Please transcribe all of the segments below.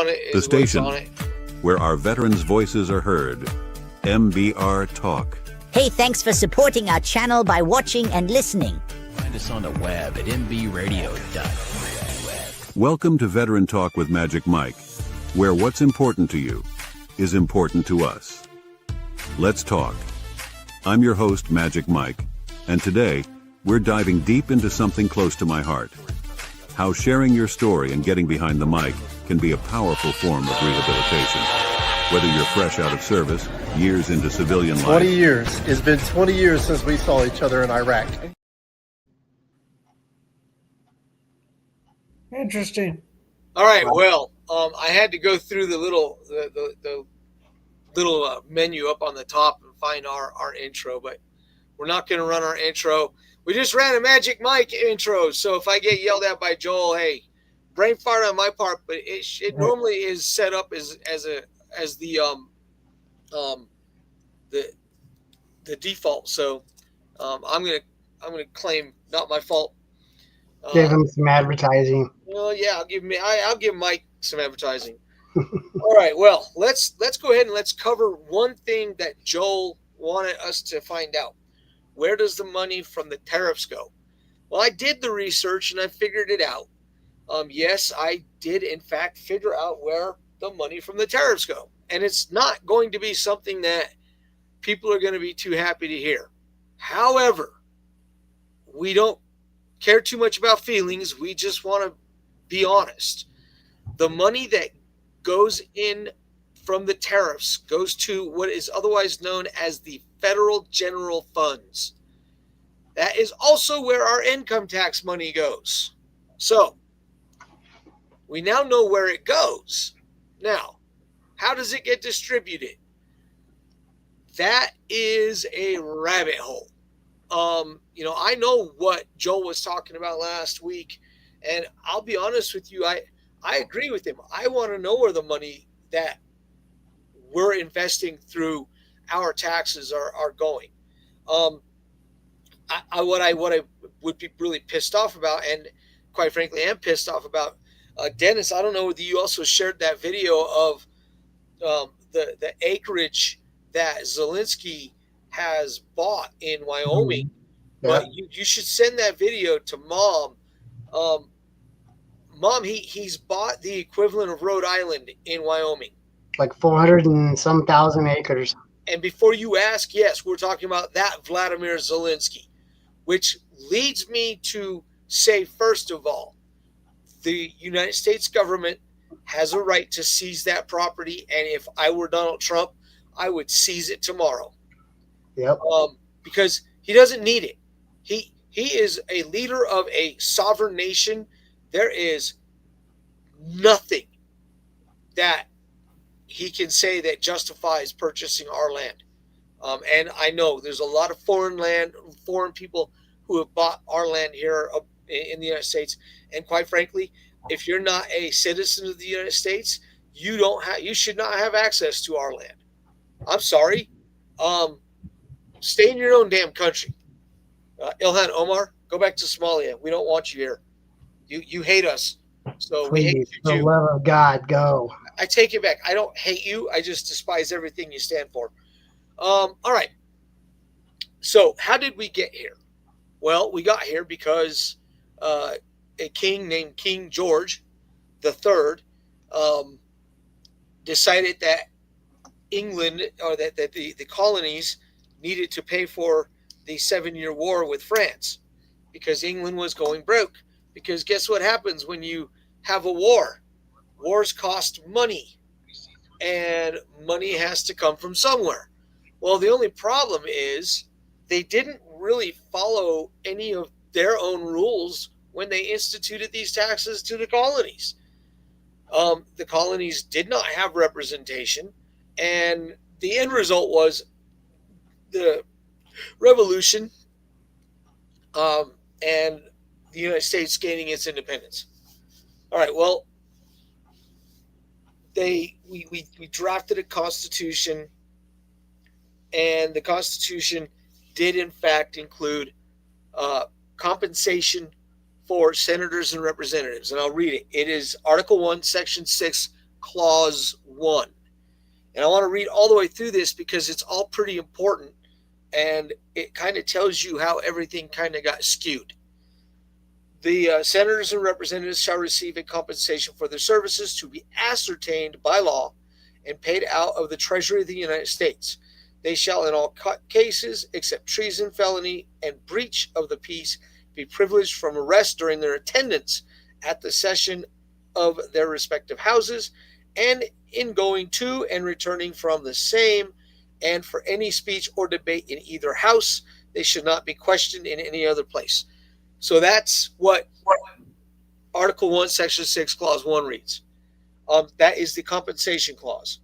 on it The is what's station on it. where our veterans' voices are heard. MBR Talk. Hey, thanks for supporting our channel by watching and listening. Find us on the web at mbradio.net. Welcome to Veteran Talk with Magic Mike, where what's important to you is important to us. Let's talk. I'm your host, Magic Mike, and today we're diving deep into something close to my heart. How sharing your story and getting behind the mic can be a powerful form of rehabilitation. Whether you're fresh out of service, years into civilian life. 20 years. It's been 20 years since we saw each other in Iraq. Interesting. All right. Well, I had to go through the little menu up on the top and find our intro, but we're not going to run our intro. We just ran a Magic Mike intro, so if I get yelled at by Joel, hey, brain fart on my part. But it normally is set up as the default. So I'm gonna claim not my fault. Give him some advertising. Well, yeah, I'll give Mike some advertising. All right, well, let's go ahead and let's cover one thing that Joel wanted us to find out. Where does the money from the tariffs go? Well, I did the research and I figured it out. Yes, I did in fact figure out where the money from the tariffs go, and it's not going to be something that people are going to be too happy to hear. However, we don't care too much about feelings. We just want to be honest. The money that goes in from the tariffs goes to what is otherwise known as the federal general funds. That is also where our income tax money goes. So we now know where it goes. Now, how does it get distributed? That is a rabbit hole. I know what Joel was talking about last week, and I'll be honest with you, I agree with him. I want to know where the money that we're investing through our taxes are going. What I would be really pissed off about, and quite frankly am pissed off about, Dennis, I don't know whether you also shared that video of the acreage that Zelensky has bought in Wyoming. Yeah. But you should send that video to Mom. Mom, he's bought the equivalent of Rhode Island in Wyoming. Like 400 and some thousand acres. And before you ask, yes, we're talking about that Vladimir Zelensky, which leads me to say, first of all, the United States government has a right to seize that property. And if I were Donald Trump, I would seize it tomorrow. Yep. Because he doesn't need it. He is a leader of a sovereign nation. There is nothing that he can say that justifies purchasing our land. And I know there's a lot of foreign people who have bought our land here in the United States. And quite frankly, if you're not a citizen of the United States, you should not have access to our land. I'm sorry. Stay in your own damn country. Ilhan Omar, go back to Somalia. We don't want you here. You hate us. So we hate you For the too. love of God, go. I take it back. I don't hate you. I just despise everything you stand for. All right. So how did we get here? Well, we got here because a king named King George III decided that England, or that the colonies needed to pay for the 7-year war with France because England was going broke. Because guess what happens when you have a war? Wars cost money, and money has to come from somewhere. Well, the only problem is they didn't really follow any of their own rules when they instituted these taxes to the colonies. The colonies did not have representation, and the end result was the revolution and the United States gaining its independence. All right, well, we drafted a constitution, and the constitution did in fact include compensation for senators and representatives. And I'll read it. It is Article 1, Section 6, Clause 1. And I want to read all the way through this because it's all pretty important, and it kind of tells you how everything kind of got skewed. The senators and representatives shall receive a compensation for their services to be ascertained by law and paid out of the Treasury of the United States. They shall, in all cases, except treason, felony, and breach of the peace, be privileged from arrest during their attendance at the session of their respective houses, and in going to and returning from the same, and for any speech or debate in either house, they should not be questioned in any other place. So that's what Article 1, Section 6, Clause 1 reads. That is the compensation clause.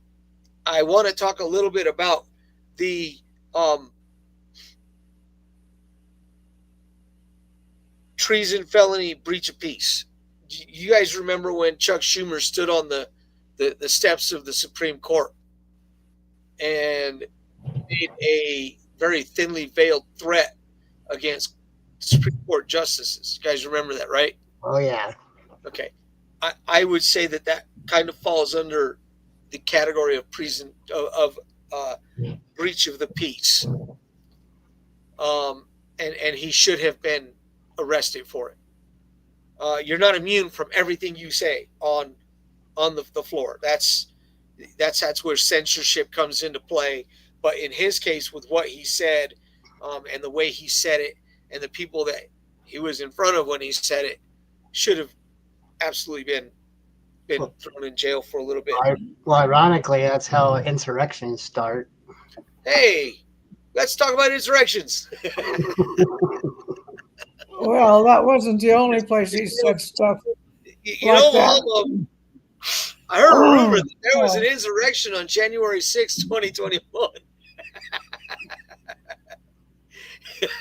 I want to talk a little bit about the treason, felony, breach of peace. You guys remember when Chuck Schumer stood on the steps of the Supreme Court and made a very thinly veiled threat against Supreme Court justices? You guys remember that, right? Oh, yeah. Okay. I would say that kind of falls under the category of breach of the peace. And he should have been arrested for it. You're not immune from everything you say on the floor. That's where censorship comes into play. But in his case, with what he said, and the way he said it, and the people that he was in front of when he said it, should have absolutely been thrown in jail for a little bit. Well, ironically, that's how insurrections start. Hey, let's talk about insurrections. Well, that wasn't the only place he said stuff. You like know, that. I heard a rumor that there was an insurrection on January 6, 2021.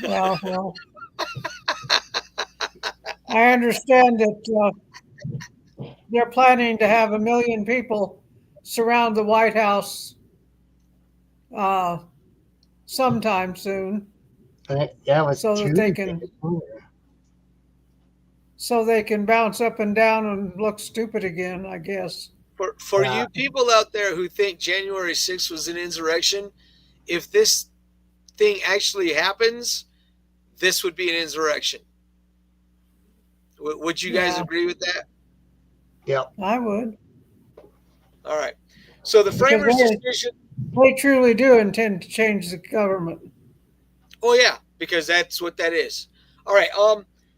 Well, I understand that they're planning to have 1 million people surround the White House sometime soon. Yeah, it was So that they can bounce up and down and look stupid again, I guess. For you people out there who think January 6th was an insurrection, if this thing actually happens, this would be an insurrection. Would you guys agree with that? Yeah, I would. All right. So the framers' decision. They truly do intend to change the government. Oh yeah, because that's what that is. All right.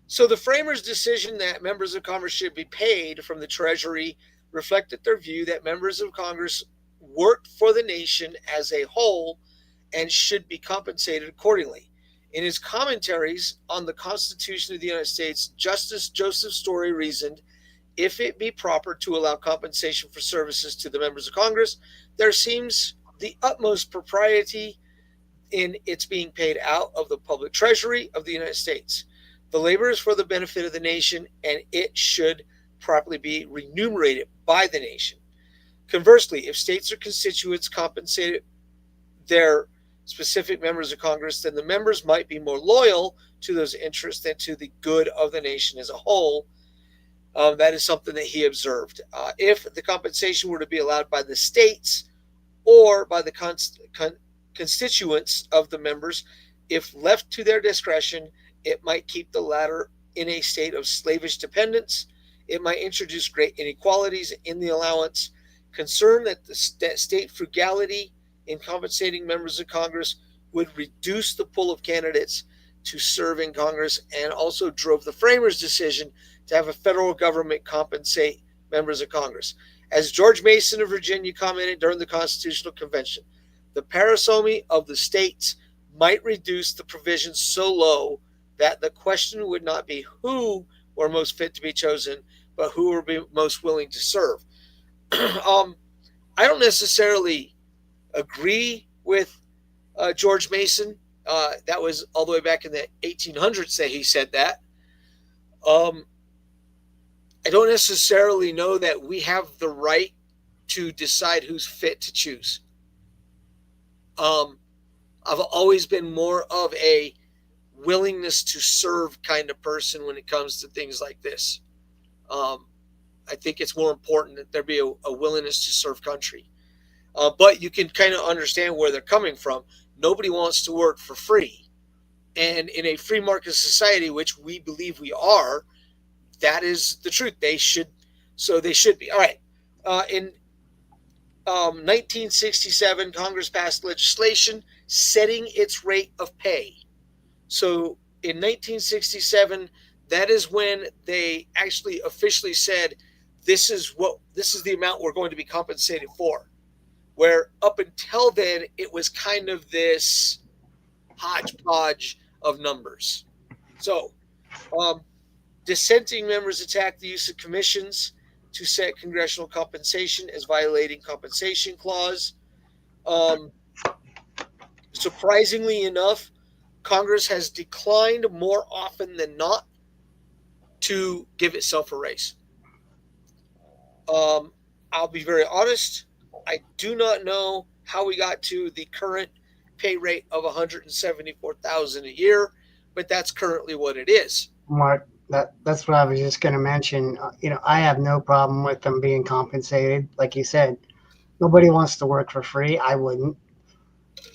So the framers' decision that members of Congress should be paid from the Treasury reflected their view that members of Congress worked for the nation as a whole and should be compensated accordingly. In his commentaries on the Constitution of the United States, Justice Joseph Story reasoned, if it be proper to allow compensation for services to the members of Congress, there seems the utmost propriety in its being paid out of the public treasury of the United States. The labor is for the benefit of the nation, and it should properly be remunerated by the nation. Conversely, if states or constituents compensated their specific members of Congress, then the members might be more loyal to those interests than to the good of the nation as a whole. That is something that he observed. If the compensation were to be allowed by the states or by the constituents of the members, if left to their discretion, it might keep the latter in a state of slavish dependence. It might introduce great inequalities in the allowance. Concern that the state frugality in compensating members of Congress would reduce the pool of candidates to serve in Congress, and also drove the framers' decision to have a federal government compensate members of Congress. As George Mason of Virginia commented during the Constitutional Convention, the parsimony of the states might reduce the provisions so low that the question would not be who were most fit to be chosen, but who would be most willing to serve. I don't necessarily agree with George Mason. That was all the way back in the 1800s that he said that. I don't necessarily know that we have the right to decide who's fit to choose. I've always been more of a willingness to serve kind of person when it comes to things like this. I think it's more important that there be a willingness to serve country. But you can kind of understand where they're coming from. Nobody wants to work for free. And in a free market society, which we believe we are, that is the truth. They should be. All right. In 1967, Congress passed legislation setting its rate of pay. So in 1967, that is when they actually officially said, this is the amount we're going to be compensated for. Where up until then, it was kind of this hodgepodge of numbers. So, dissenting members attacked the use of commissions to set congressional compensation as violating compensation clause. Surprisingly enough, Congress has declined more often than not to give itself a raise. I'll be very honest. I do not know how we got to the current pay rate of $174,000 a year, but that's currently what it is. Mark, that's what I was just going to mention. I have no problem with them being compensated. Like you said, nobody wants to work for free. I wouldn't.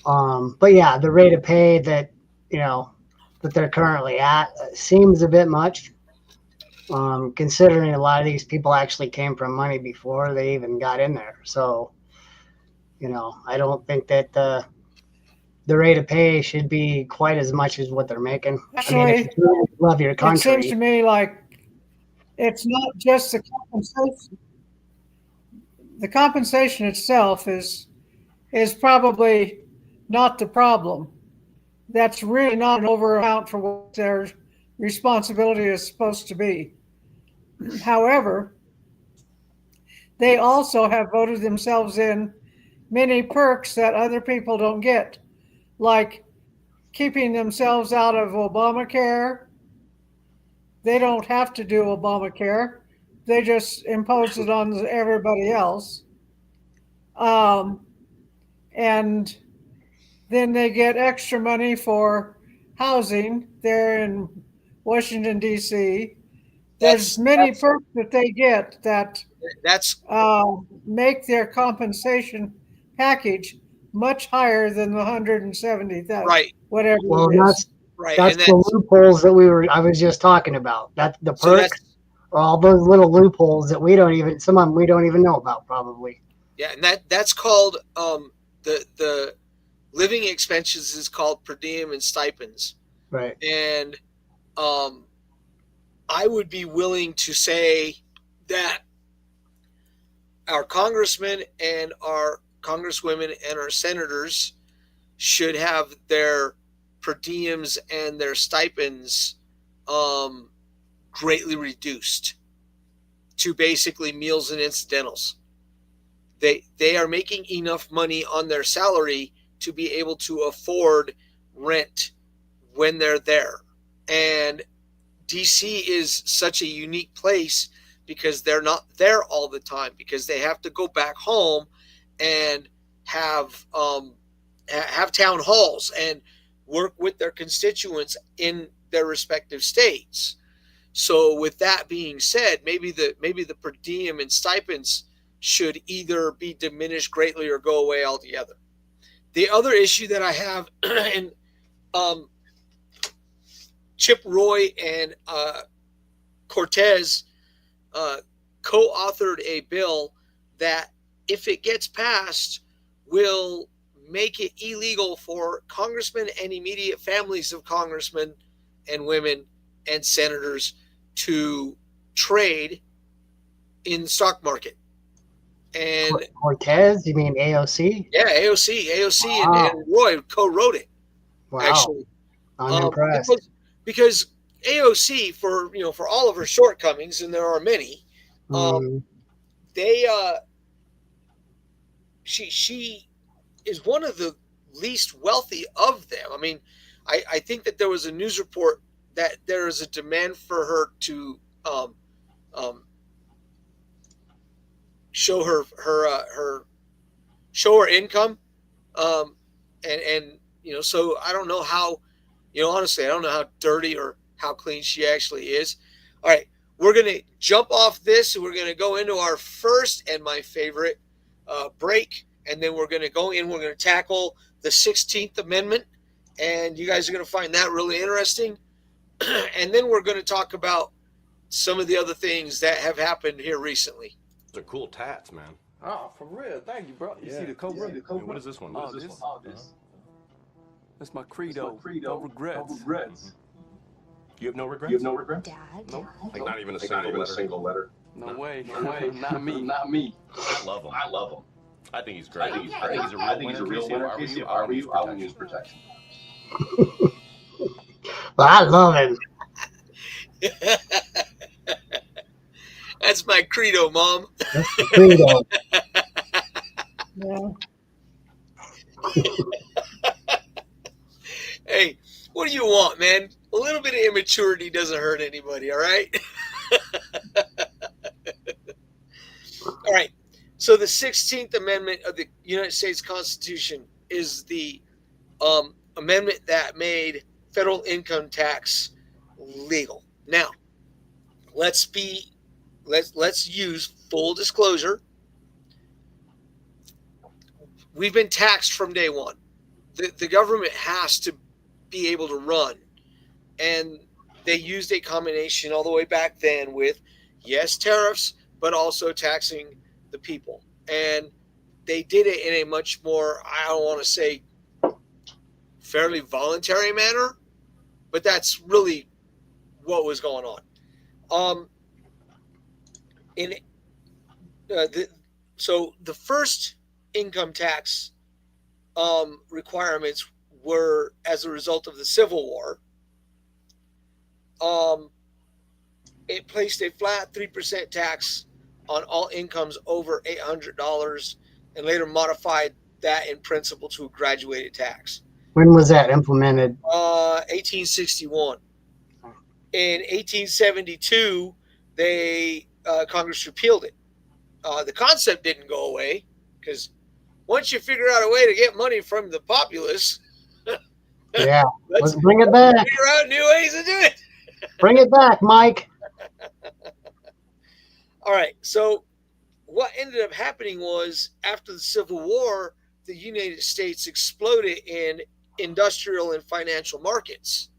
But yeah, the rate of pay that they're currently at seems a bit much. Considering a lot of these people actually came from money before they even got in there. So, I don't think that the rate of pay should be quite as much as what they're making. Actually, if you really love your it country, seems to me like it's not just the compensation. The compensation itself is probably not the problem. That's really not an over amount for what their responsibility is supposed to be. However, they also have voted themselves in many perks that other people don't get, like keeping themselves out of Obamacare. They don't have to do Obamacare. They just impose it on everybody else. And then they get extra money for housing there in Washington, D.C. There's many perks that they get that make their compensation package much higher than the 170,000, right? Whatever. Well, that's the loopholes that I was just talking about. That the perks are all those little loopholes that we don't even know about probably. Yeah, and that's called the living expenses is called per diem and stipends. Right. And I would be willing to say that our congressmen and our congresswomen and our senators should have their per diems and their stipends greatly reduced to basically meals and incidentals. They are making enough money on their salary to be able to afford rent when they're there. And DC is such a unique place because they're not there all the time, because they have to go back home and have town halls and work with their constituents in their respective states. So with that being said, maybe the per diem and stipends should either be diminished greatly or go away altogether. The other issue that I have, and Chip Roy and Cortez co-authored a bill that, if it gets passed, will make it illegal for congressmen and immediate families of congressmen and women and senators to trade in the stock market. And Cortez, you mean AOC? Yeah, AOC, wow. and Roy co-wrote it. Wow, actually, I'm impressed. Because AOC, for all of her shortcomings, and there are many, she is one of the least wealthy of them. I mean, I think that there was a news report that there is a demand for her to show her income, and so I don't know how, honestly, I don't know how dirty or how clean she actually is. All right, we're going to jump off this. We're going to go into our first and my favorite break. And then we're going to go in. We're going to tackle the 16th Amendment. And you guys are going to find that really interesting. And then we're going to talk about some of the other things that have happened here recently. Those are cool tats, man. Oh, for real. Thank you, bro. You see the Cobra? Yeah, what is this one? What is this one? That's my credo. No regrets. You have no regrets? Dad. No? Like not even a single letter? No way. Not me. I love him. I think he's great. I think he's a real winner. Casey, if I were you, I would use protection. Well, I love him. That's my credo, Mom. That's the credo. Yeah. Hey, what do you want, man? A little bit of immaturity doesn't hurt anybody, all right? All right. So the 16th Amendment of the United States Constitution is the amendment that made federal income tax legal. Now, let's use full disclosure. We've been taxed from day one. The government has to be able to run, and they used a combination all the way back then with, yes, tariffs, but also taxing the people. And they did it in a much more, I don't want to say fairly voluntary manner, but that's really what was going on. So the first income tax requirements were as a result of the Civil War. It placed a flat 3% tax on all incomes over $800 and later modified that in principle to a graduated tax. When was that implemented? 1861. In 1872, Congress repealed it. The concept didn't go away because once you figure out a way to get money from the populace, Yeah, let's bring it back. Figure out new ways to do it. Bring it back, Mike. All right. So what ended up happening was after the Civil War, the United States exploded in industrial and financial markets.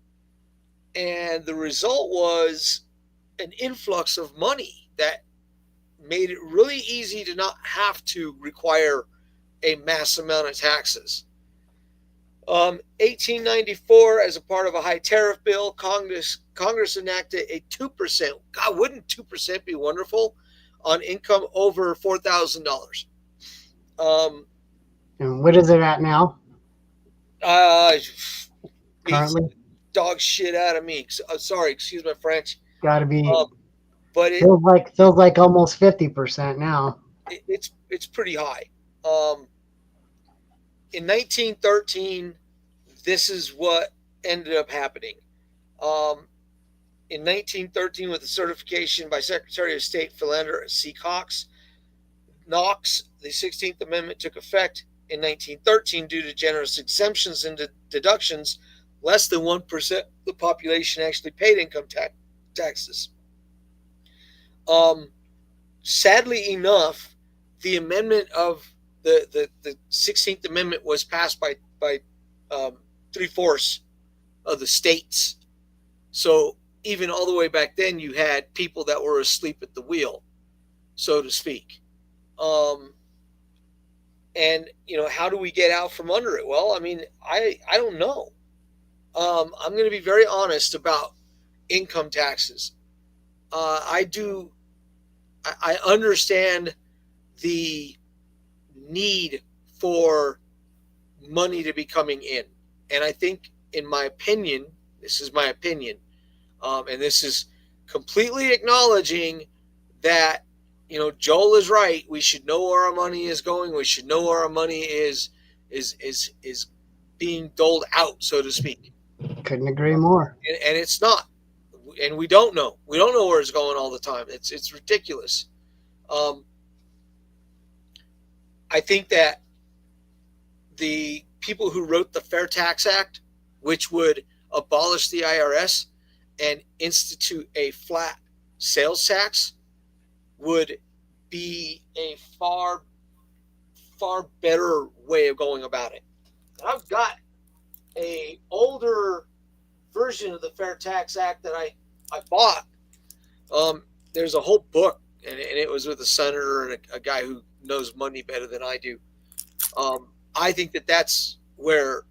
And the result was an influx of money that made it really easy to not have to require a mass amount of taxes. 1894, as a part of a high tariff bill, Congress enacted a 2%. God, wouldn't 2% be wonderful on income over $4,000? And what is it at now? Currently, Dog shit out of me. Sorry, excuse my French. got to be. But it feels like almost 50% now. It's pretty high. In 1913, this is what ended up happening. In 1913, with the certification by Secretary of State Philander C. Knox, the 16th Amendment took effect in 1913 due to generous exemptions and deductions. Less than 1% of the population actually paid income taxes. Sadly enough, the amendment of the 16th Amendment was passed by 3/4 of the states. So even all the way back then, you had people that were asleep at the wheel, so to speak. And, how do we get out from under it? Well, I mean, I don't know. I'm going to be very honest about income taxes. I understand the need for money to be coming in. And I think, in my opinion, this is my opinion, and this is completely acknowledging that, Joel is right. We should know where our money is going. We should know where our money is being doled out, so to speak. Couldn't agree more. And it's not. And we don't know. We don't know where it's going all the time. It's ridiculous. I think that the people who wrote the Fair Tax Act, which would abolish the IRS and institute a flat sales tax would be a far better way of going about it. I've got a older version of the Fair Tax Act that I bought. There's a whole book, and it was with a senator and a guy who knows money better than I do. I think that's where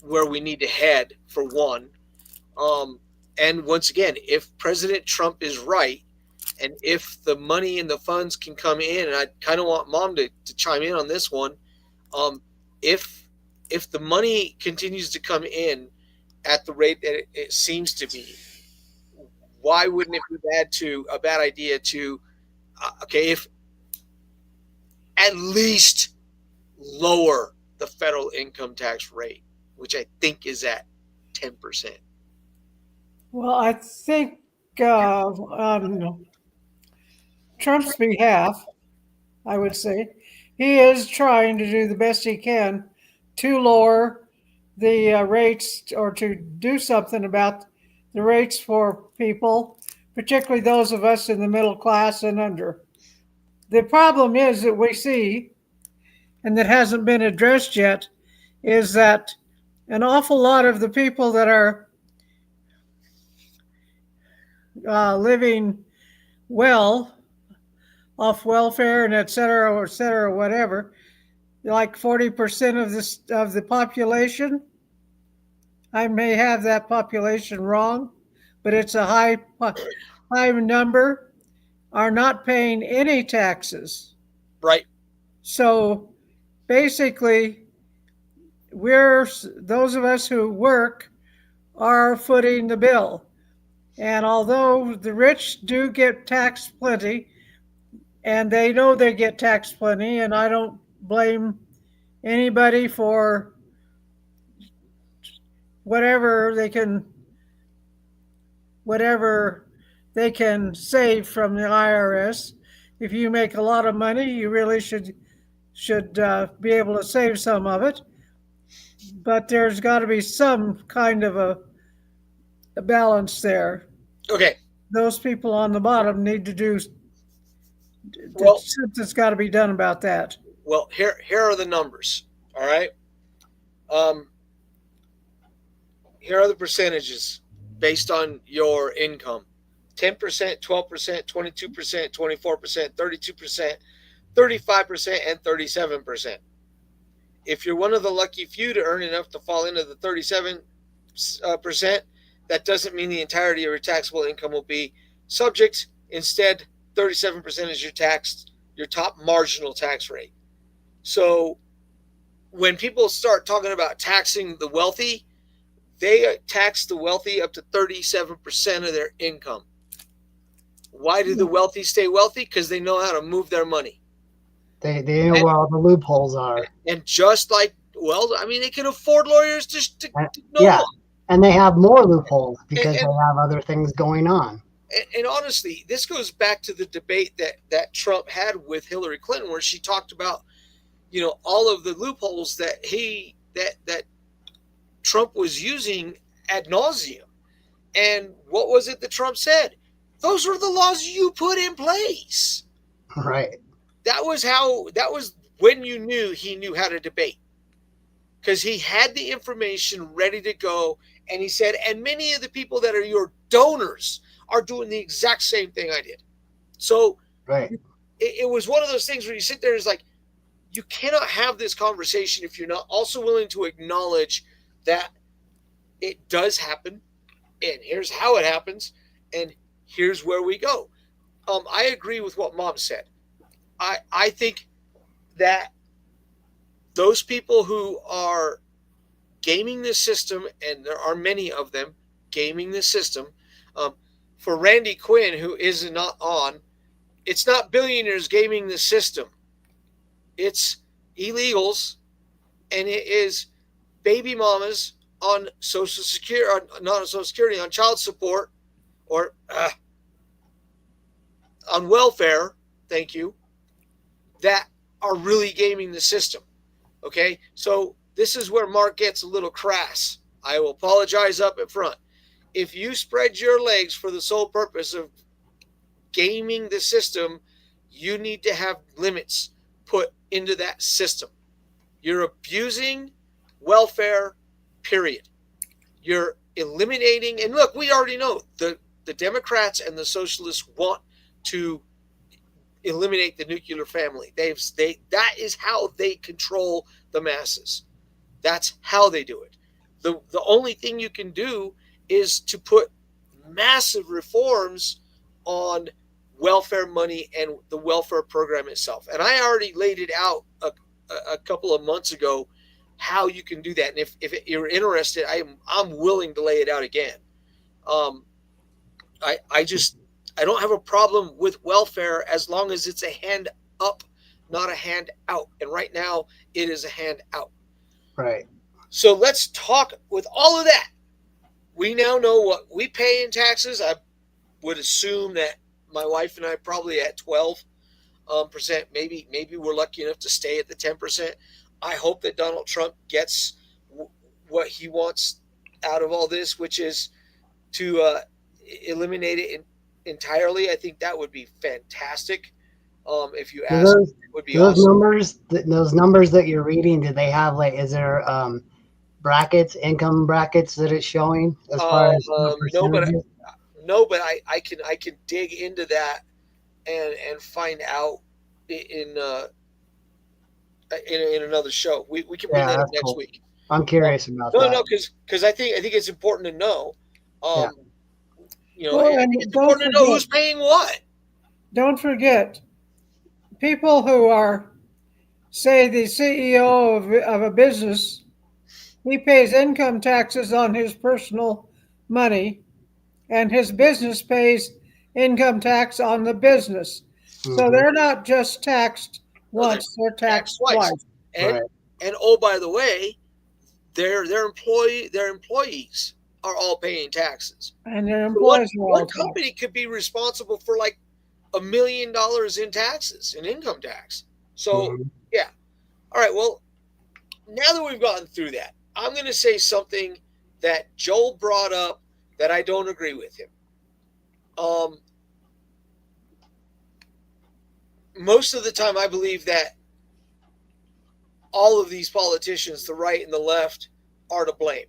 we need to head, for one. And once again, if President Trump is right, and if the money and the funds can come in, and I kind of want Mom to chime in on this one, if the money continues to come in at the rate that it seems to be, why wouldn't it be a bad idea to, if at least lower the federal income tax rate, which I think is at 10%. Well, I think on Trump's behalf, I would say, he is trying to do the best he can to lower the rates, or to do something about the rates for people, particularly those of us in the middle class and under. The problem is that we see, and that hasn't been addressed yet, is that an awful lot of the people that are living well off welfare and et cetera, whatever, like 40% of the population. I may have that population wrong, but it's a high number, are not paying any taxes. Right. So basically, those of us who work are footing the bill. And although the rich do get taxed plenty, and they know they get taxed plenty, and I don't blame anybody for whatever they can save from the IRS. If you make a lot of money, you really should be able to save some of it. But there's got to be some kind of a balance there. Okay. Those people on the bottom need to do. Something's got to be done about that. Well, here are the numbers. All right. Here are the percentages based on your income: 10%, 12%, 22%, 24%, 32%, 35%, and 37%. If you're one of the lucky few to earn enough to fall into the 37%, that doesn't mean the entirety of your taxable income will be subject. Instead, 37% is your top marginal tax rate. So when people start talking about taxing the wealthy, they tax the wealthy up to 37% of their income. Why do the wealthy stay wealthy? Because they know how to move their money. They know where all the loopholes are. And just like, they can afford lawyers to know. Yeah, and they have more loopholes because they have other things going on. And honestly, this goes back to the debate that Trump had with Hillary Clinton, where she talked about, all of the loopholes that Trump was using ad nauseum. And what was it that Trump said? Those were the laws you put in place. Right. That was when you knew he knew how to debate, because he had the information ready to go. And he said, and many of the people that are your donors are doing the exact same thing I did. So right. It was one of those things where you sit there and it's like, you cannot have this conversation if you're not also willing to acknowledge that it does happen, and here's how it happens, and here's where we go. I agree with what Mom said. I think that those people who are gaming the system, and there are many of them gaming the system, for Randy Quinn, who is not on, it's not billionaires gaming the system. It's illegals, and it is baby mamas on Social Security, not on Social Security, on child support, or on welfare, thank you, that are really gaming the system. Okay, so this is where Mark gets a little crass. I will apologize up at front. If you spread your legs for the sole purpose of gaming the system. You need to have limits put into that system. You're abusing welfare, period. You're eliminating, and look, we already know the Democrats and the socialists want to eliminate the nuclear family. That is how they control the masses. That's how they do it. The only thing you can do is to put massive reforms on welfare money and the welfare program itself. And I already laid it out a couple of months ago how you can do that. And if you're interested, I'm willing to lay it out again. I don't have a problem with welfare as long as it's a hand up, not a hand out. And right now it is a hand out. Right. So let's talk with all of that. We now know what we pay in taxes. I would assume that my wife and I probably at 12%. Maybe we're lucky enough to stay at the 10%. I hope that Donald Trump gets what he wants out of all this, which is to eliminate it entirely. I think that would be fantastic. If you ask, it would be awesome. Those numbers that you're reading, do they have is there brackets, income brackets that it's showing as far as no, but I can dig into that and find out in another show. We can bring that up next week. I'm curious about that. No, because I think it's important to know. It's don't important to know who's paying what. Don't forget, people who are, say, the CEO of a business, he pays income taxes on his personal money, and his business pays income tax on the business. Mm-hmm. So they're not just taxed once; they're taxed twice. And oh, by the way, their employees are all paying taxes. And their employees are all one company could be responsible for like $1 million in taxes, in income tax. So yeah. All right. Well, now that we've gotten through that, I'm going to say something that Joel brought up that I don't agree with him. Most of the time, I believe that all of these politicians, the right and the left, are to blame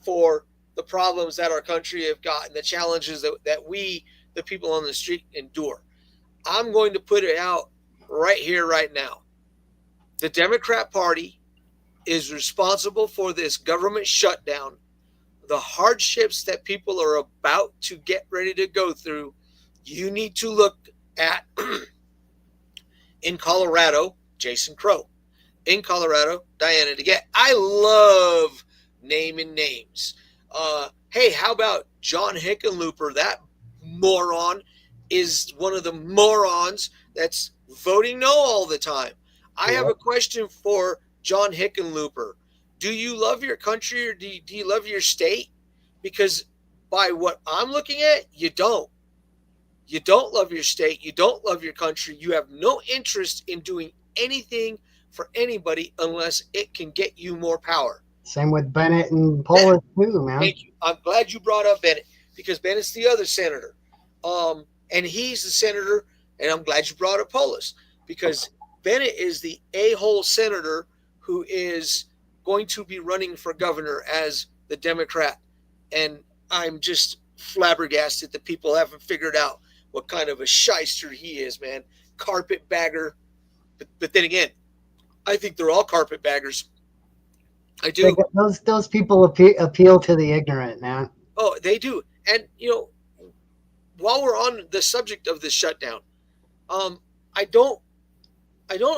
for the problems that our country have gotten, the challenges that we, the people on the street, endure. I'm going to put it out right here, right now. The Democrat Party is responsible for this government shutdown, the hardships that people are about to get ready to go through. You need to look at, in Colorado, Jason Crow. In Colorado, Diana DeGette. I love naming names. Hey, how about John Hickenlooper? That moron is one of the morons that's voting no all the time. I have a question for John Hickenlooper. Do you love your country or do you love your state? Because by what I'm looking at, you don't. You don't love your state. You don't love your country. You have no interest in doing anything for anybody unless it can get you more power. Same with Bennett and Polis too, man. Thank you. I'm glad you brought up Bennett because Bennett's the other senator. And he's the senator, and I'm glad you brought up Polis because Bennett is the a-hole senator who is going to be running for governor as the Democrat. And I'm just flabbergasted that people haven't figured out what kind of a shyster he is, man. Carpetbagger. But then again, I think they're all carpetbaggers. I do. Those people appeal to the ignorant, man. Oh, they do. And, while we're on the subject of the shutdown, I don't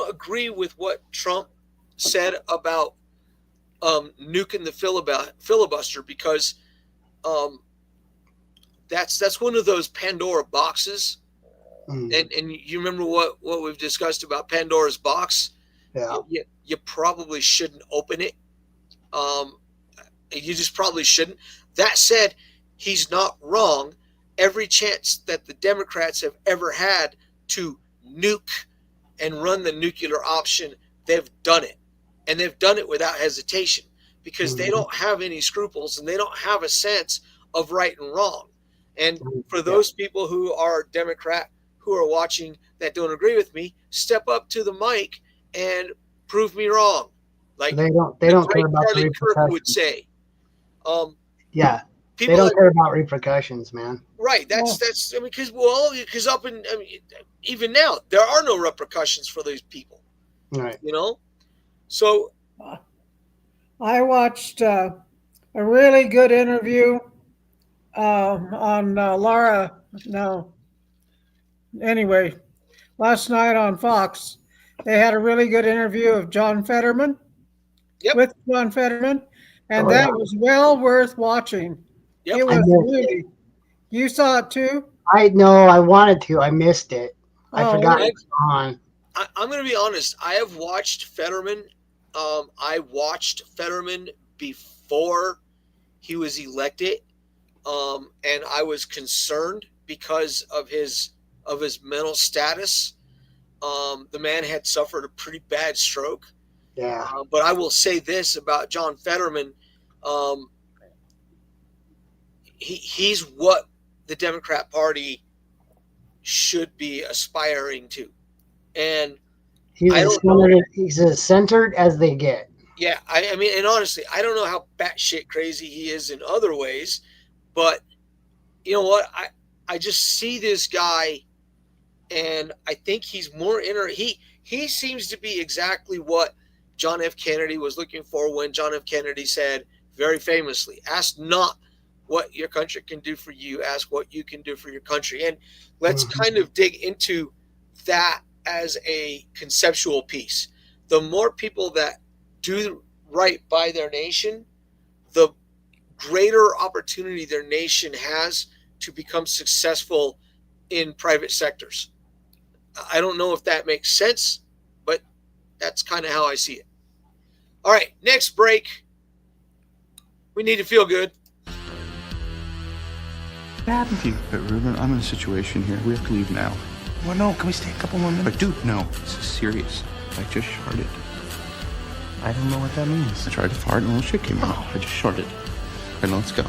agree with what Trump said about nuking the filibuster because that's one of those Pandora boxes. And you remember what we've discussed about Pandora's box? Yeah. You probably shouldn't open it. You just probably shouldn't. That said, he's not wrong. Every chance that the Democrats have ever had to nuke and run the nuclear option, they've done it. And they've done it without hesitation because they don't have any scruples and they don't have a sense of right and wrong. And for those people who are Democrat, who are watching that don't agree with me, step up to the mic and prove me wrong. Like They don't the care great about the Charlie Kirk would repercussions. say. Yeah, they People don't that care about repercussions, man. right. That's I mean because up in I mean even now there are no repercussions for these people. Right. You know, so I watched a really good interview on Laura. No, anyway, last night on Fox, they had a really good interview of John Fetterman yep, with John Fetterman, and Oh, yeah. that was well worth watching. yep. It I was missed it. really. You saw it too? I know I wanted to. I missed it. I Oh, forgot I, it was on. I'm going to be honest. I have watched Fetterman. I watched Fetterman before he was elected, and I was concerned because of his mental status. The man had suffered a pretty bad stroke. Yeah. But I will say this about John Fetterman: he's what the Democrat Party should be aspiring to, and He's I as don't know. centered, he's as centered as they get. Yeah, I mean, and honestly, I don't know how batshit crazy he is in other ways, but you know what? I just see this guy, and I think he's more he seems to be exactly what John F. Kennedy was looking for when John F. Kennedy said very famously, "Ask not what your country can do for you, ask what you can do for your country." And let's kind of dig into that as a conceptual piece. The more people that do right by their nation, the greater opportunity their nation has to become successful in private sectors. I don't know if that makes sense, but that's kind of how I see it. All right, next break. We need to feel good. What happened to you? Ruben, I'm in a situation here. We have to leave now. Well, no, can we stay a couple more minutes? But dude, no, this is serious. I just sharted. I don't know what that means. I tried to fart and a little shit came out. I just sharted. And let's go.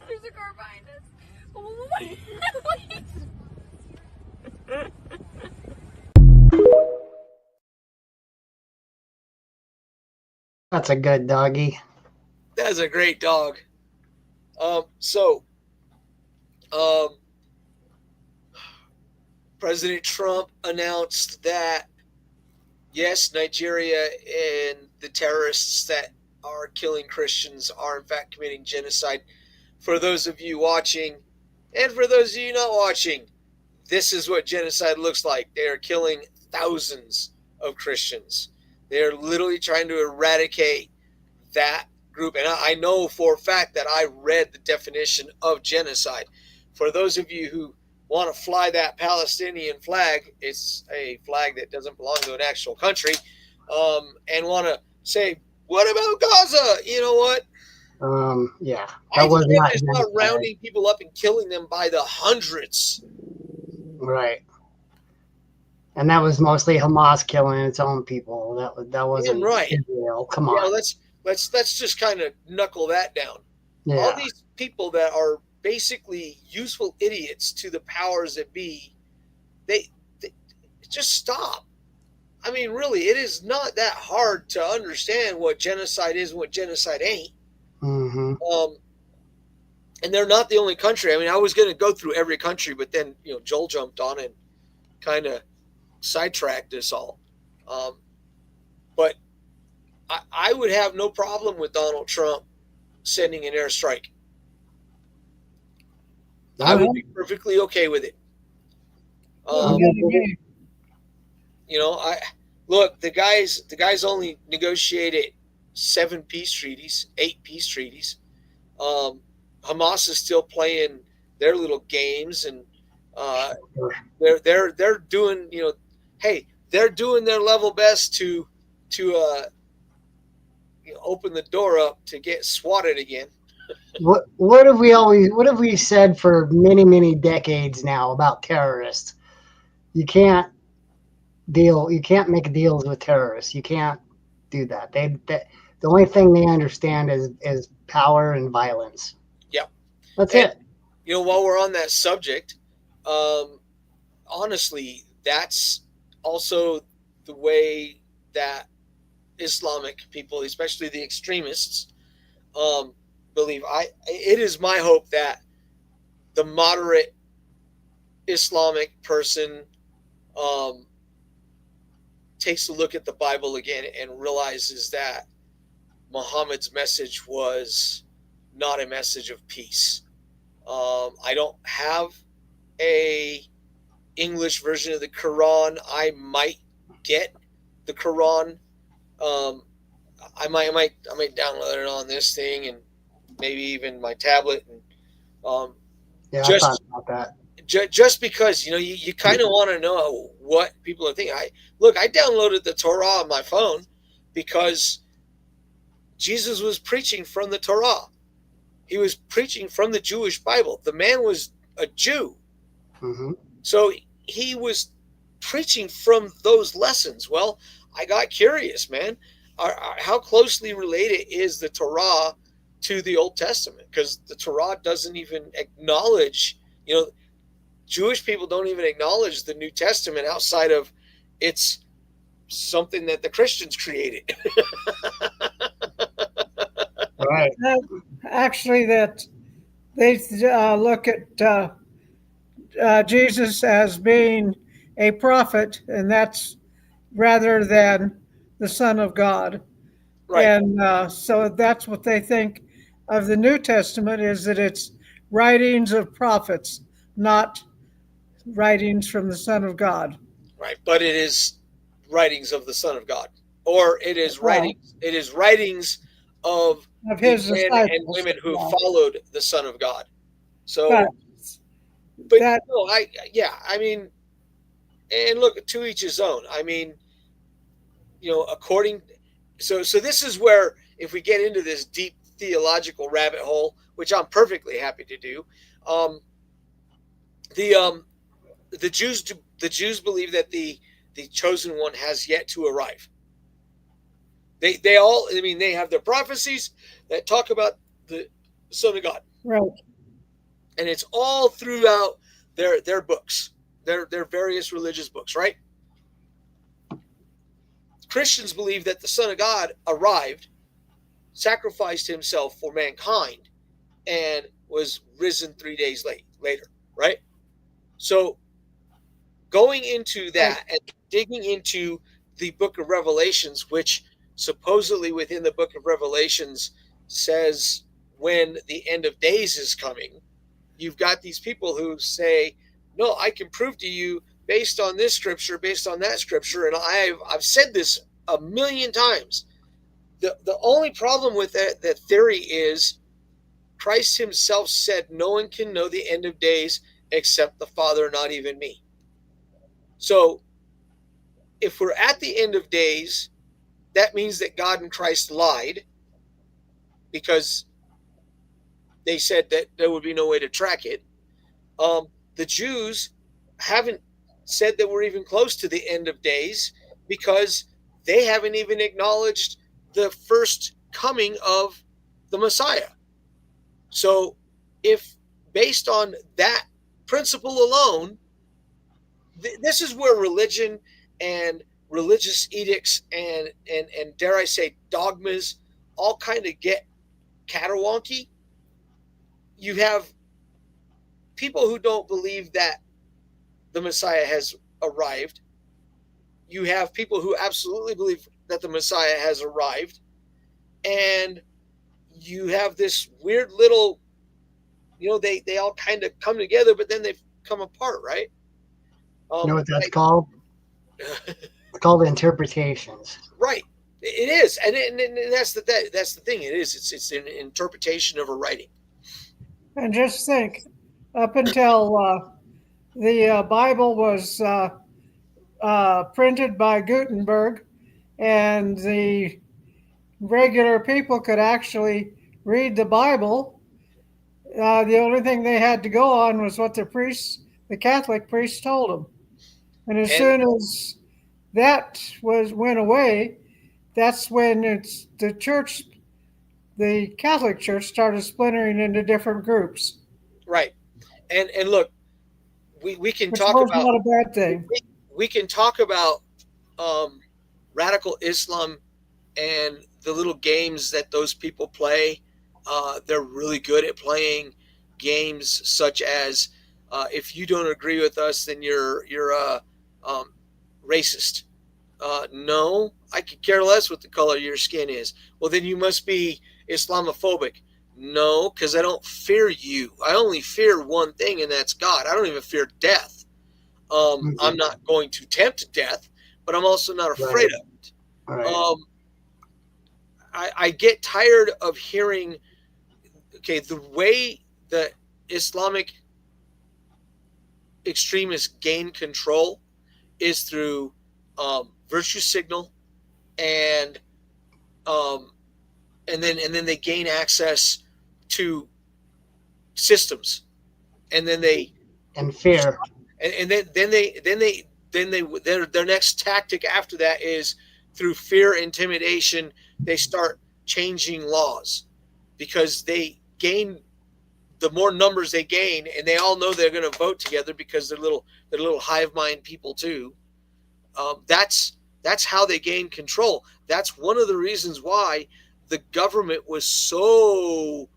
There's a car behind us. That's a good doggy. That's a great dog. President Trump announced that, yes, Nigeria and the terrorists that are killing Christians are in fact committing genocide. For those of you watching, and for those of you not watching, this is what genocide looks like. They are killing thousands of Christians. They are literally trying to eradicate that group. And I know for a fact that I read the definition of genocide. For those of you who want to fly that Palestinian flag, it's a flag that doesn't belong to an actual country, and want to say, what about Gaza? You know what? Yeah, I that was think not it's not genocide. rounding people up and killing them by the hundreds. Right. And that was mostly Hamas killing its own people. That wasn't right. Israel. Come Yeah, on. let's just kind of knuckle that down. Yeah. All these people that are basically useful idiots to the powers that be, they just stop. I mean, really, it is not that hard to understand what genocide is and what genocide ain't. Mm-hmm. And they're not the only country. I mean, I was going to go through every country, but then Joel jumped on and kind of sidetracked us all. But I would have no problem with Donald Trump sending an airstrike. I would be perfectly okay with it. Look, the guys only negotiated 7 peace treaties, 8 peace treaties. Hamas is still playing their little games, and they're doing they're doing their level best to open the door up to get swatted again. What have we said for many decades now about terrorists? You can't deal. You can't make deals with terrorists. You can't do that. The only thing they understand is power and violence. Yeah. That's And, it. while we're on that subject, honestly, that's also the way that Islamic people, especially the extremists, believe. It is my hope that the moderate Islamic person um, takes a look at the Bible again and realizes that Muhammad's message was not a message of peace. I don't have a English version of the Quran. I might get the Quran. Um, I might download it on this thing and maybe even my tablet and Yeah, I thought just about that. just because you kind of want to know what people are thinking. I downloaded the Torah on my phone because Jesus was preaching from the Torah. He was preaching from the Jewish Bible. The man was a Jew. Hmm. So he was preaching from those lessons. Well, I got curious, man. How closely related is the Torah to the Old Testament? Because the Torah doesn't even acknowledge, Jewish people don't even acknowledge the New Testament outside of it's something that the Christians created. Right. Actually, that they look at Jesus as being a prophet, and that's rather than the Son of God. Right. And so that's what they think of the New Testament, is that it's writings of prophets, not writings from the Son of God. Right. But it is writings of the Son of God. Or it is Well, writings of of the his men and disciples. women who Yeah. followed the Son of God. But So, but that no, I mean, and look, to each his own. I mean, according, so this is where if we get into this deep theological rabbit hole, which I'm perfectly happy to do, um, the um, the Jews believe that the chosen one has yet to arrive. They all, I mean, they have their prophecies that talk about the Son of God, right. and it's all throughout their books, their various religious books, right? Christians believe that the Son of God arrived, sacrificed himself for mankind, and was risen 3 days later, right? So going into that and digging into the book of Revelations, which supposedly within the book of Revelations says when the end of days is coming, you've got these people who say, no, I can prove to you based on this scripture, based on that scripture, and I've said this a million times. The only problem with that theory is Christ himself said, no one can know the end of days except the Father, not even me. So if we're at the end of days, that means that God and Christ lied because they said that there would be no way to track it. The Jews haven't said that we're even close to the end of days because they haven't even acknowledged the first coming of the Messiah. So if based on that principle alone, this is where religion and religious edicts and dare I say dogmas all kind of get caterwonky. You have people who don't believe that the Messiah has arrived. You have people who absolutely believe that the Messiah has arrived. And you have this weird little, they all kind of come together, but then they've come apart, right? You know what that's called? It's called interpretations. Right. It is, and that's the thing. It is. It's an interpretation of a writing. And just think, up until the Bible was printed by Gutenberg, and the regular people could actually read the Bible. The only thing they had to go on was what the Catholic priests told them. And as soon as that went away, that's when the church, the Catholic Church, started splintering into different groups. Right. And look, we can Which talk was about not a bad thing. we can talk about radical Islam and the little games that those people play. They're really good at playing games such as if you don't agree with us, then you're racist. No, I could care less what the color of your skin is. Well, then you must be Islamophobic. No, because I don't fear you. I only fear one thing, and that's God. I don't even fear death. I'm not going to tempt death, but I'm also not afraid of it. Right. I get tired of hearing, okay, the way the Islamic extremists gain control is through virtue signal and then they gain access to systems, and then they And fear. and their next tactic after that is through fear, intimidation. They start changing laws because they gain the more numbers they gain, and they all know they're going to vote together because they're little hive mind people too. That's how they gain control. That's one of the reasons why the government was so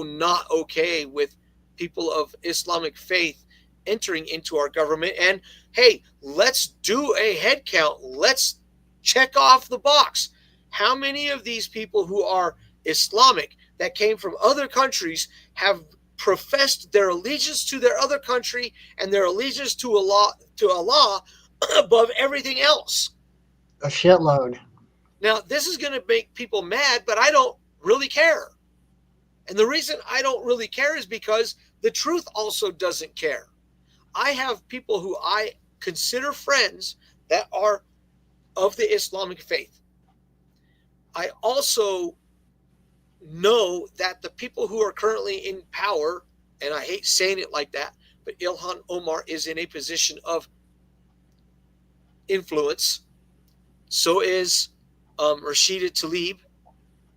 not okay with people of Islamic faith entering into our government. And hey, let's do a head count. Let's check off the box. How many of these people who are Islamic that came from other countries have professed their allegiance to their other country and their allegiance to Allah above everything else? A shitload. Now, this is going to make people mad, but I don't really care. And the reason I don't really care is because the truth also doesn't care. I have people who I consider friends that are of the Islamic faith. I also know that the people who are currently in power, and I hate saying it like that, but Ilhan Omar is in a position of influence. So is Rashida Tlaib.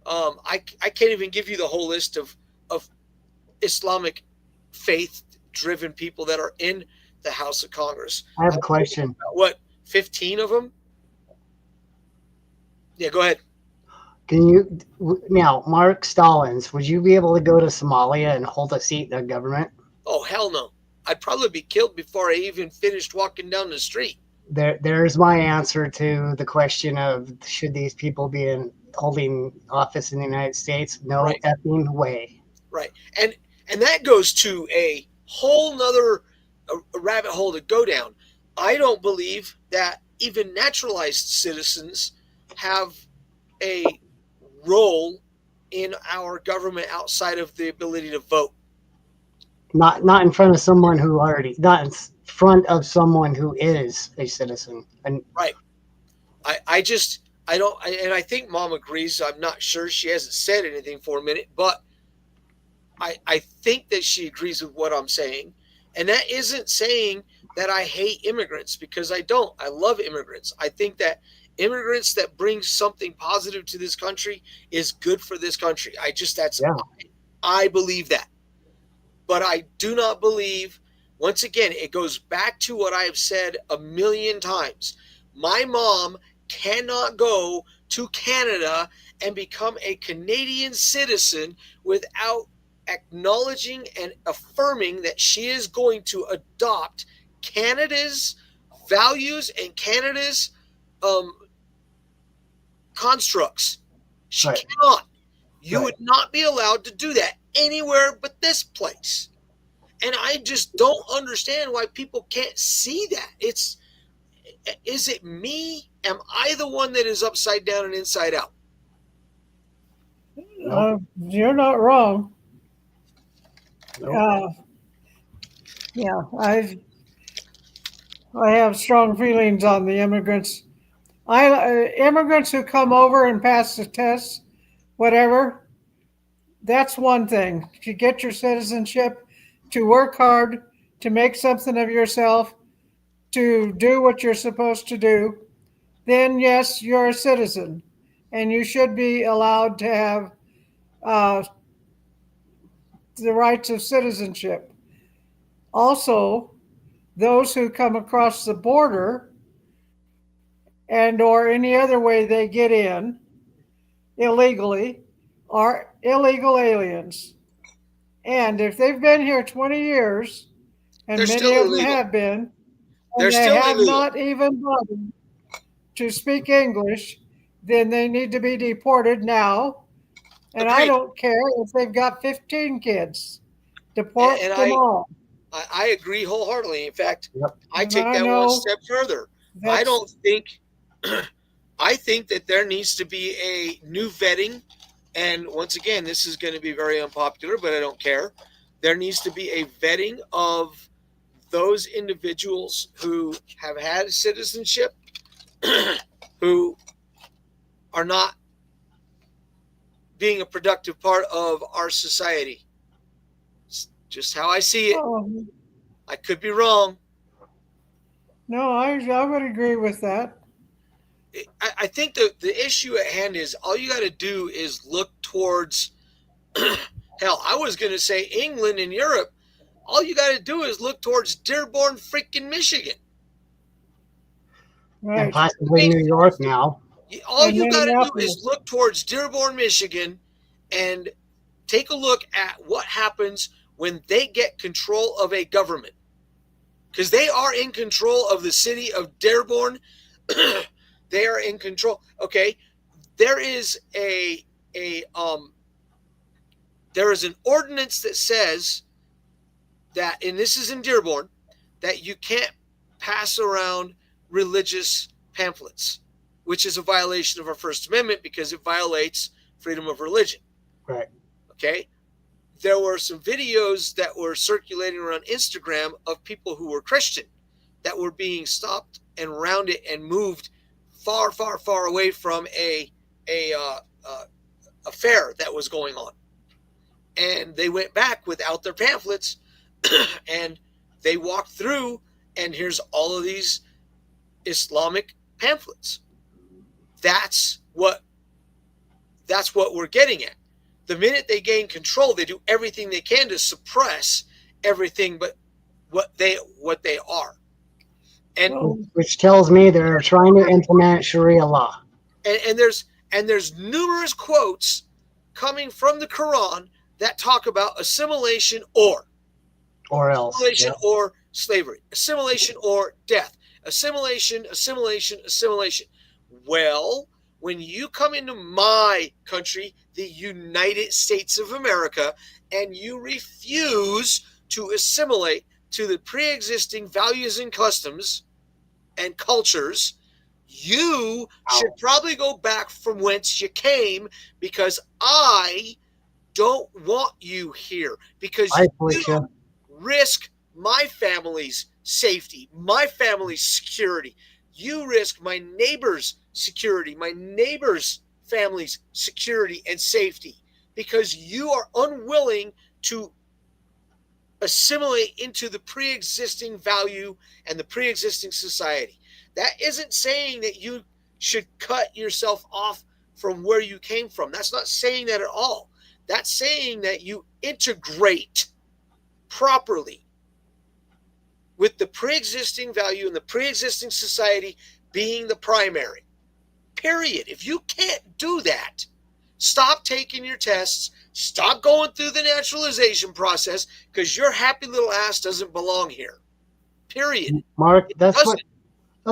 I can't even give you the whole list of Islamic faith-driven people that are in the House of Congress. I have a question. What, 15 of them? Yeah, go ahead. Can you now, Mark Stallings? Would you be able to go to Somalia and hold a seat in the government? Oh, hell no. I'd probably be killed before I even finished walking down the street. There's my answer to the question of should these people be holding office in the United States? No Right. effing way. Right. And that goes to a whole nother rabbit hole to go down. I don't believe that even naturalized citizens have a role in our government outside of the ability to vote. Not in front of someone who already, not in front of someone who is a citizen. And right. I don't, and I think Mom agrees. I'm not sure. She hasn't said anything for a minute, but I think that she agrees with what I'm saying. And that isn't saying that I hate immigrants, because I don't. I love immigrants. I think that immigrants that bring something positive to this country is good for this country. I believe that. But I do not believe, once again, it goes back to what I have said a million times. My mom cannot go to Canada and become a Canadian citizen without acknowledging and affirming that she is going to adopt Canada's values and Canada's constructs. She cannot. You would not be allowed to do that anywhere but this place. And I just don't understand why people can't see that. Is it me? Am I the one that is upside down and inside out? You're not wrong. Yeah, I have strong feelings on the immigrants. Immigrants who come over and pass the test, whatever, that's one thing. To get your citizenship, to work hard, to make something of yourself, to do what you're supposed to do. then yes, you're a citizen, and you should be allowed to have uh, the rights of citizenship. Also, those who come across the border and or any other way they get in illegally are illegal aliens. And if they've been here 20 years, and They're many still of them illegal. have been, They're and they still have illegal. not even bothered to speak English, then they need to be deported now. And I Agreed. don't care if they've got 15 kids. And Deport them all. I agree wholeheartedly. In fact, Yep. I And take I that one know step further. I that's don't think, I think that there needs to be a new vetting. And once again, this is going to be very unpopular, but I don't care. There needs to be a vetting of those individuals who have had citizenship, who are not being a productive part of our society. It's just how I see it. I could be wrong. no, I would agree with that. I think the issue at hand is all you got to do is look towards, hell, I was going to say England and Europe. All you got to do is look towards Dearborn, freaking Michigan. And Right. possibly New York now. All And you got to do Minneapolis. is look towards Dearborn, Michigan, and take a look at what happens when they get control of a government. Because they are in control of the city of Dearborn. They are in control. Okay, there is there is an ordinance that says that, and this is in Dearborn, that you can't pass around religious pamphlets, which is a violation of our First Amendment because it violates freedom of religion. Right. Okay. There were some videos that were circulating around Instagram of people who were Christian that were being stopped and rounded and moved far, far, far away from a fair that was going on. And they went back without their pamphlets and they walked through, and here's all of these Islamic pamphlets. That's what we're getting at. The minute they gain control, they do everything they can to suppress everything but what they are. And which tells me they're trying to implement Sharia law. And there's numerous quotes coming from the Quran that talk about assimilation or else. Assimilation or slavery. Assimilation or death. Assimilation. Well, when you come into my country, the United States of America, and you refuse to assimilate to the pre-existing values and customs and cultures, you should probably go back from whence you came, because I don't want you here, because you risk my family's safety, my family's security. You risk my neighbor's security, my neighbor's family's security and safety, because you are unwilling to assimilate into the pre-existing value and the pre-existing society. That isn't saying that you should cut yourself off from where you came from. That's not saying that at all. That's saying that you integrate properly with the pre-existing value and the pre-existing society being the primary. Period. If you can't do that, stop taking your tests, stop going through the naturalization process, because your happy little ass doesn't belong here. Period. Mark, that's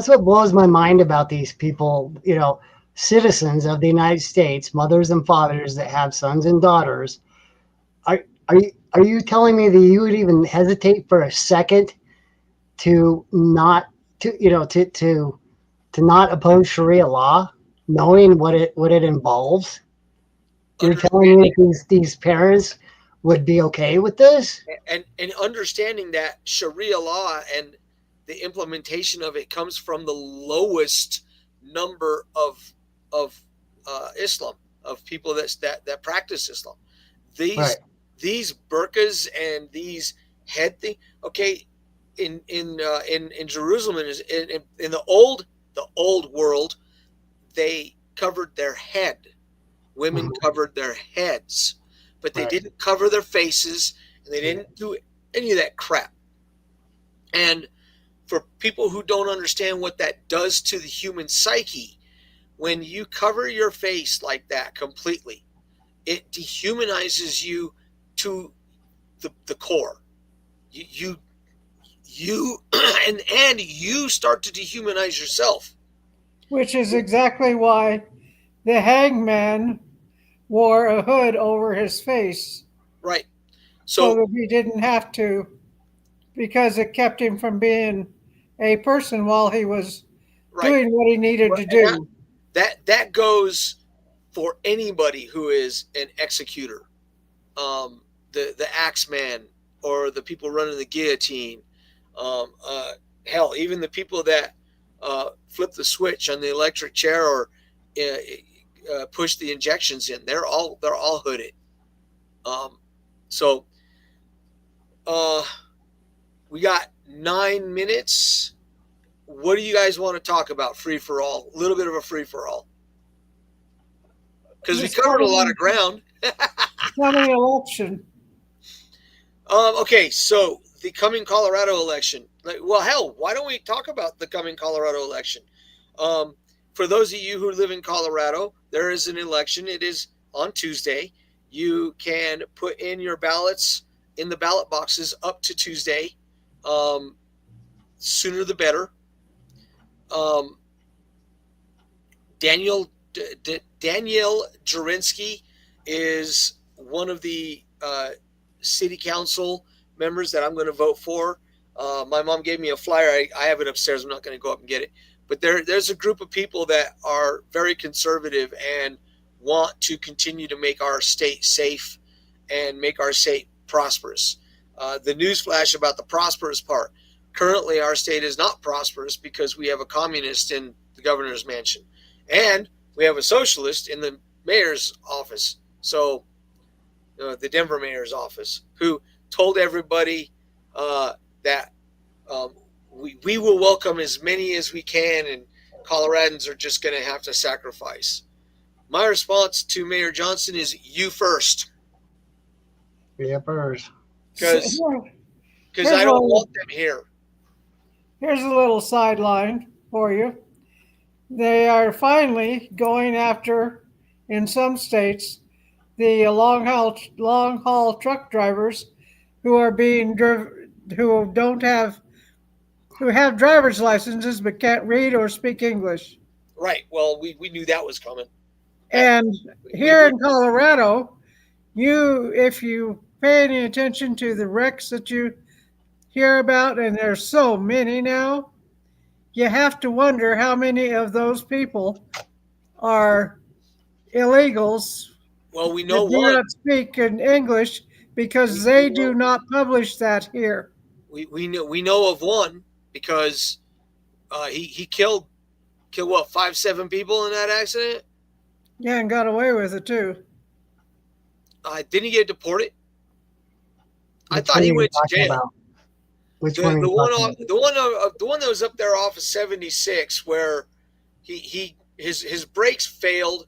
what blows my mind about these people, citizens of the United States, mothers and fathers that have sons and daughters. Are you telling me that you would even hesitate for a second to not not oppose Sharia law, knowing what it involves? You're telling me that these parents would be okay with this? And understanding that Sharia law and the implementation of it comes from the lowest number of Islam, of people that practice Islam. These burqas and these head thing. Okay, in Jerusalem, in the old world, they covered their head. Women covered their heads, but they didn't cover their faces, and they didn't do any of that crap. And for people who don't understand what that does to the human psyche, when you cover your face like that completely, it dehumanizes you to the core. You and you start to dehumanize yourself. Which is exactly why the hangman wore a hood over his face. Right. So that he didn't have to, because it kept him from being a person while he was doing what he needed to do. That goes for anybody who is an executor, the axeman, or the people running the guillotine. Hell, even the people that flip the switch on the electric chair or push the injections in. They're all hooded. So we got 9 minutes. What do you guys want to talk about? Free for all, a little bit of a free for all, because we covered a lot of ground. Coming election. Okay, so the coming Colorado election. Well, hell, why don't we talk about the coming Colorado election? For those of you who live in Colorado, there is an election. It is on Tuesday. You can put in your ballots in the ballot boxes up to Tuesday. Sooner the better. Daniel Jurinsky is one of the city council members that I'm going to vote for. My mom gave me a flyer. I have it upstairs. I'm not going to go up and get it. But there's a group of people that are very conservative and want to continue to make our state safe and make our state prosperous. The newsflash about the prosperous part. Currently, our state is not prosperous because we have a communist in the governor's mansion. And we have a socialist in the mayor's office. So the Denver mayor's office, who told everybody that we will welcome as many as we can, and Coloradans are just going to have to sacrifice. My response to Mayor Johnson is you first. Yeah, first. Because I don't want them here. Here's a little sideline for you. They are finally going after, in some states, the long haul truck drivers who are being who have driver's licenses but can't read or speak English. Right. Well, we knew that was coming. And here in Colorado, if you pay any attention to the wrecks that you hear about, and there's so many now, you have to wonder how many of those people are illegals. Well, we know that do not speak in English because they do not publish that here. We know of one because he killed what, 5-7 people in that accident. Yeah, and got away with it too. Didn't he get deported? I thought he went to jail. Which one? The one that was up there off of 76, where his brakes failed,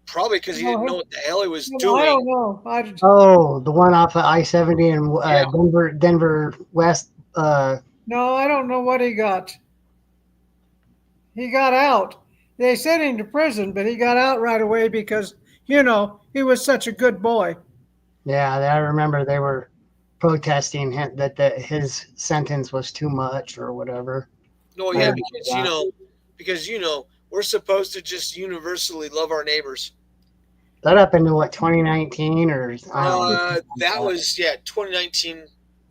probably because he didn't know what the hell he was doing. I don't know. The one off of I-70 in Denver West. No, I don't know what he got. He got out. They sent him to prison, but he got out right away because, he was such a good boy. Yeah, I remember they were protesting that his sentence was too much or whatever. No, yeah, because we're supposed to just universally love our neighbors. That up into what, 2019 or? That was 2019.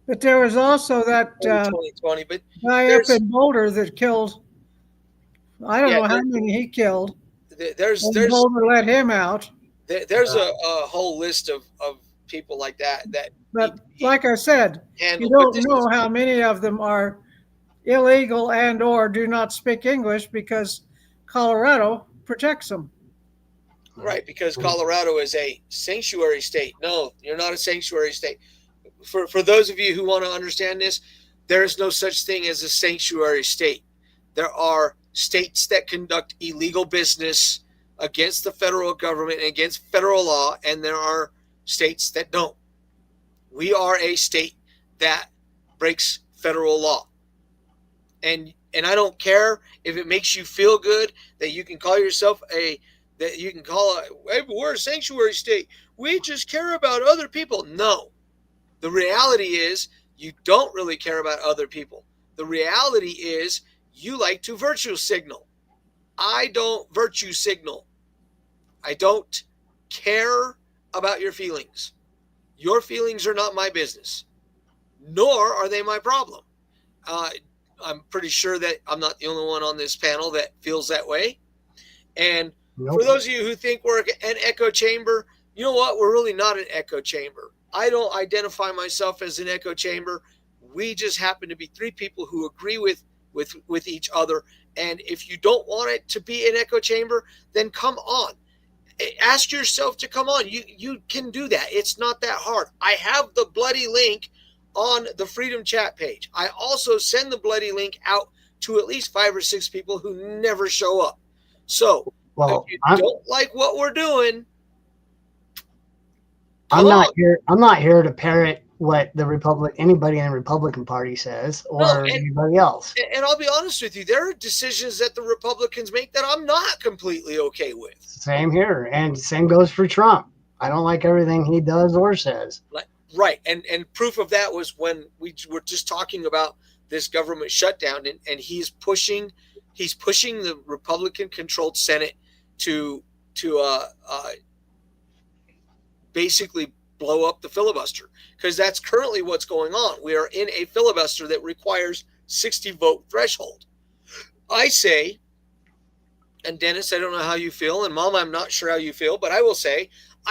But there was also that 2020, but guy up in Boulder that killed. I don't know how many he killed. There's Boulder let him out. There's a whole list of people like that. But like I said, you don't know how many of them are illegal and or do not speak English because Colorado protects them. Right, because Colorado is a sanctuary state. No, you're not a sanctuary state. For those of you who want to understand this, there is no such thing as a sanctuary state. There are states that conduct illegal business against the federal government and against federal law, and there are states that don't. We are a state that breaks federal law. And I don't care if it makes you feel good that you can call yourself we're a sanctuary state. We just care about other people. No. The reality is you don't really care about other people. The reality is you like to virtue signal. I don't virtue signal. I don't care about your feelings. Your feelings are not my business, nor are they my problem. I'm pretty sure that I'm not the only one on this panel that feels that way. And for those of you who think we're an echo chamber, you know what? We're really not an echo chamber. I don't identify myself as an echo chamber. We just happen to be three people who agree with each other. And if you don't want it to be an echo chamber, then come on. Ask yourself to come on. You can do that. It's not that hard. I have the bloody link on the Freedom Chat page. I also send the bloody link out to at least 5 or 6 people who never show up. So if you don't like what we're doing, I'm not here to parrot what anybody in the Republican Party says or anybody else. And I'll be honest with you, there are decisions that the Republicans make that I'm not completely okay with. Same here, and same goes for Trump. I don't like everything he does or says. Right, and proof of that was when we were just talking about this government shutdown, and he's pushing the Republican-controlled Senate to basically blow up the filibuster, because that's currently what's going on. We are in a filibuster that requires 60-vote threshold. I say, and Dennis, I don't know how you feel, and Mom, I'm not sure how you feel, but I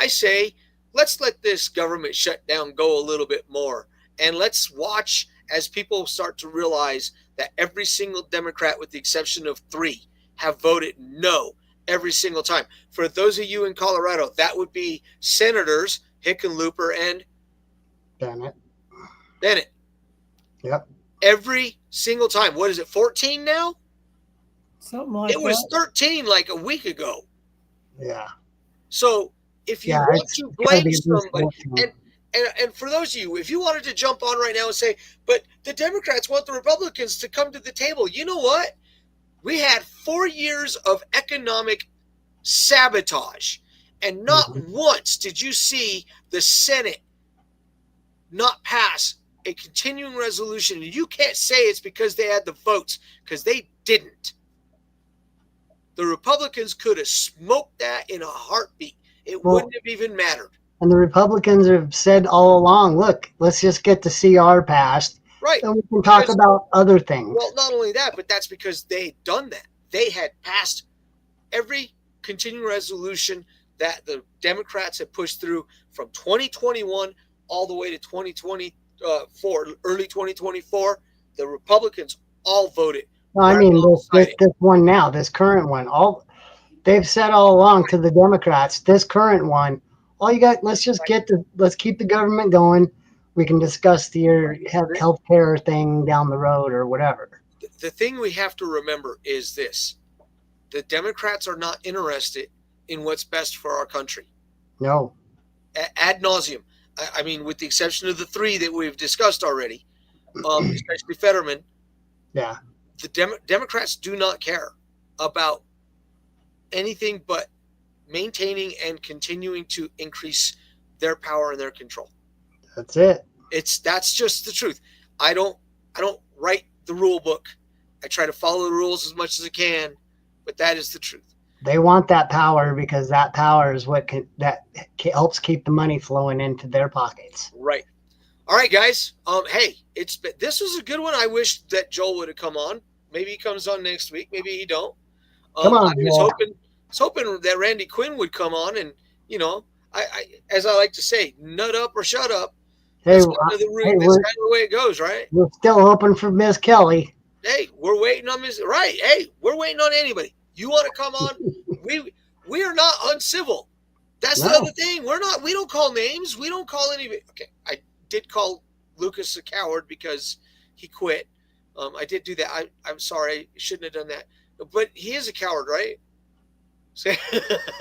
say, let's let this government shutdown go a little bit more, and let's watch as people start to realize that every single Democrat, with the exception of 3, have voted no every single time. For those of you in Colorado, that would be Senators Hickenlooper and Bennett. Yep. Every single time. What is it, 14 now? Something like that. It was 13 like a week ago. Yeah. So if you want to blame somebody, and for those of you, if you wanted to jump on right now and say, but the Democrats want the Republicans to come to the table, you know what? We had 4 years of economic sabotage, and not once did you see the Senate not pass a continuing resolution. And you can't say it's because they had the votes, because they didn't. The Republicans could have smoked that in a heartbeat. It wouldn't have even mattered. And the Republicans have said all along, look, let's just get the CR passed. Right. And we can talk about other things. Well, not only that, but that's because they had done that. They had passed every continuing resolution that the Democrats had pushed through from 2021 all the way to 2024, early 2024. The Republicans all voted. No, I mean, this one now, this current one, they've said all along to the Democrats, this current one, all you got, let's keep the government going. We can discuss your health care thing down the road or whatever. The thing we have to remember is this. The Democrats are not interested in what's best for our country. No. Ad nauseum. I mean, with the exception of the 3 that we've discussed already, especially Fetterman. Yeah. The Democrats do not care about anything but maintaining and continuing to increase their power and their control. That's it. That's just the truth. I don't write the rule book. I try to follow the rules as much as I can, but that is the truth. They want that power because that power is what helps keep the money flowing into their pockets. Right. All right, guys. Hey, this was a good one. I wish that Joel would have come on. Maybe he comes on next week. Maybe he don't. Come on, I was hoping that Randy Quinn would come on, and I as I like to say, nut up or shut up. That's kind of the way it goes, right? We're still hoping for Miss Kelly. Hey, we're waiting on Miss. Right? Hey, we're waiting on anybody. You want to come on? we are not uncivil. That's the other thing. We don't call names. We don't call anybody. Okay, I did call Lucas a coward because he quit. I did do that. I'm sorry. I shouldn't have done that. But he is a coward, right?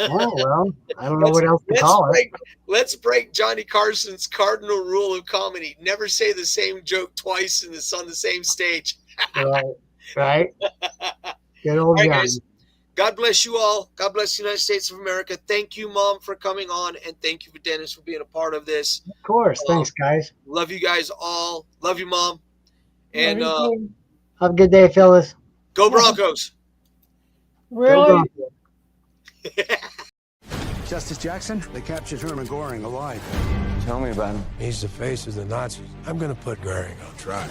Oh, well, I don't know what else to call it. Let's break Johnny Carson's cardinal rule of comedy: never say the same joke twice on the same stage. Right. Good old Johnny. Guys, God bless you all. God bless the United States of America. Thank you, Mom, for coming on, and thank you for Dennis for being a part of this. Of course. Thanks, guys. Love you guys all. Love you, Mom. And have a good day, fellas. Go Broncos. Really? Justice Jackson, they captured Herman Goring alive. Tell me about him. He's the face of the Nazis. I'm gonna put Goring on trial.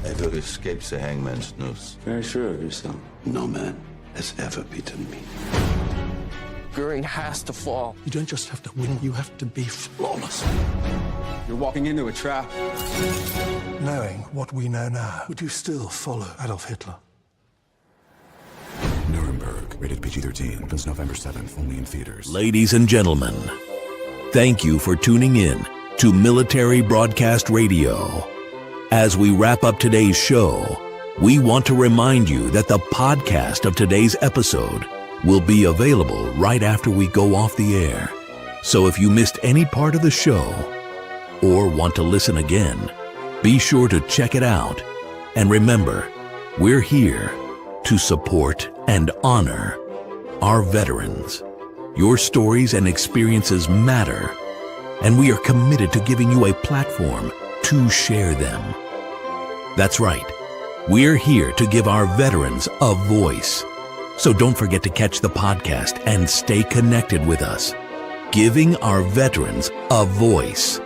Never escapes the hangman's noose. Very sure of yourself. No man has ever beaten me. Goering has to fall. You don't just have to win, you have to be flawless. You're walking into a trap. Knowing what we know now, would you still follow Adolf Hitler? Nuremberg, rated PG-13, opens November 7th, only in theaters. Ladies and gentlemen, thank you for tuning in to Military Broadcast Radio. As we wrap up today's show, we want to remind you that the podcast of today's episode will be available right after we go off the air. So if you missed any part of the show or want to listen again, be sure to check it out. And remember, we're here to support and honor our veterans. Your stories and experiences matter, and we are committed to giving you a platform to share them. That's right. We're here to give our veterans a voice. So don't forget to catch the podcast and stay connected with us. Giving our veterans a voice.